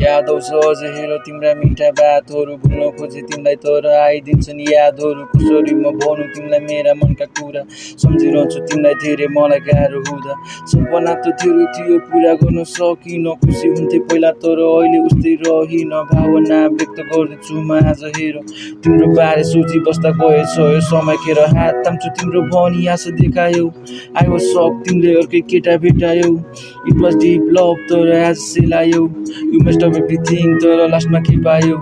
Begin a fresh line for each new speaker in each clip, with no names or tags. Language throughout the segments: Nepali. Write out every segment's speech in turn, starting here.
याद आउँछ अझै हेर तिम्रा मिठा बातहरू भुल्न खोजे तिमीलाई तर आइदिन्छन् यादहरू कसरी म भनौँ तिमीलाई मेरा मनका कुरा सम्झिरहन्छु तिमीलाई धेरै मलाई गाह्रो हुँदा सपना त धेरै थियो पुरा गर्न सकिन खुसी हुन्थे पहिला तर अहिले उस्तै रहिन भावना व्यक्त गर्दैछु म आज हेर तिम्रो बारे सोची बस्दा गएछ यो समय खेर हात थाम्छु तिम्रो भनी आशा देखायौ आई वाज सक तिमीले अर्कै केटा भेटायौ इट वाज डिप लभ तर आज सेलायौ यु मेस्ट अफ एभ्रिथिङ तर लास्टमा के पायौ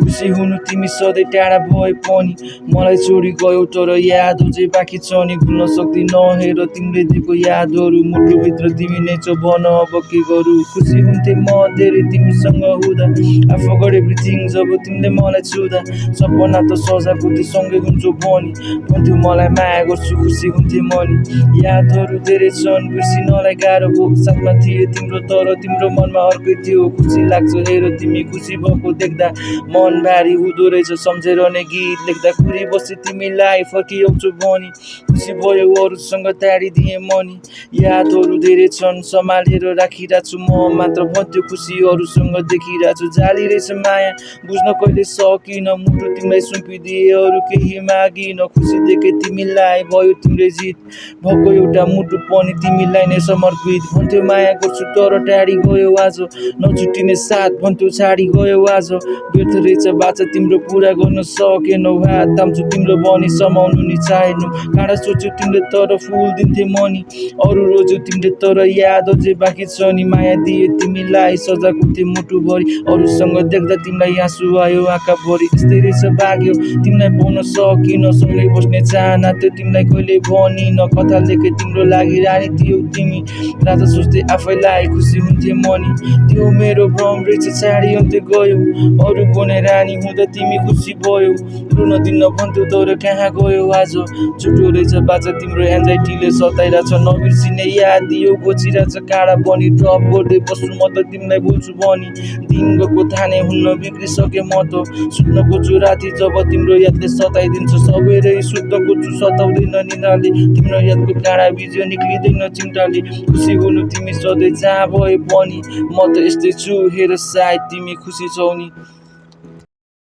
खुसी हुनु तिमी सधैँ टाढा भए पनि मलाई छोडी गयौ तर याद अझै बाँकी छ नि भुल्न सक्दिन हेर तिमीले दिएको यादहरू मुटुभित्र तिमी नै छौ भन अब के गरौँ खुसी हुन्थे म धेरै तिमीसँग हुँदा आई फरगट एभ्रिथिङ जब तिमीले मलाई छुँदा सपना त सजाको त्यो सँगै हुन्छौ भन्थ्यौ मलाई माया गर्छु खुसी हुन्थे म नि यादहरू धेरै छन् बिर्सिनलाई गाह्रो भयो साथमा थिए तिम्रो तर तिम्रो मनमा अर्कै थियो खुसी लाग्छ हेर तिमी खुसी भएको देख्दा मन भारी हुँदो रहेछ सम्झेर नै गीत लेख्दा कुरी बसी तिमीलाई फर्किआउँछु भनी खुसी भयो अरूसँग टाढिदिएँ मनी यादहरू धेरै छन् सम्हालेर राखिरहेको छु म मात्र भन्थ्यो खुसी अरूसँग देखिरहेको छु जाली रहेछ माया बुझ्न कहिले सकिन मुटु तिमीलाई सुम्पिदिए अरू केही मागिन खुसी देखे तिमीलाई भयो तिम्रै जित भएको एउटा मुटु पनि तिमीलाई नै समर्पित भन्थ्यो माया गर्छु तर टाढी गयो आज नछुट्टिने साथ भन्थ्यो छाडी गयो आज व्यर्थ रहेछ बाचा तिम्रो पुरा गर्न सकेनौ हात थाम्छु तिम्रो भनी समाउनु नि चाहेनौ काँडा सोच्यौ तिमीले तर फुल दिन्थे मनी अरू रोज्यौ तिमीले तर याद अझै बाँकी छ नि माया दिए तिमीलाई सजाको थिए मुटुभरि अरूसँग देख्दा तिमीलाई आँसु आयो आँखाभरि यस्तै रहेछ भाग्यो तिमीलाई पाउन सकिन सँगै बस्ने चाहना त्यो तिमीलाई कहिले भनिन कथा लेखे तिम्रो लागि रानी थियौ तिमी राजा सोच्दै आफैलाई खुसी हुन्थे मनी त्यो मेरो भ्रम रहेछ छाडी अन्त्य गयौ अरू कोने रानी हुँदा तिमी खुसी भयौ रुन दिन भन्थ्यौ तर कहाँ गयौ आज छुटो रहेछ बाचा तिम्रो एन्जाइटीले सताइरहेछ नबिर्सिने याद दियो गोचिरहेछ काँडा बनी ड्रप गर्दै बस्छु म त तिमीलाई बोल्छु भनी दिन गएको थाने हुन्न बिग्रिसके म त सुत्न खोज्छु राति जब तिम्रो यादले सताइदिन्छ सबेरै सुत्न खोज्छु सताउँदैन निन्द्राले तिम्रो यादको काँडा बिज्यो निक्लिँदैन चिन्ताले खुसी हुनु तिमी सधैँ जहाँ भए पनि म त यस्तै छु हेर सायद तिमी खुसी छौ नि।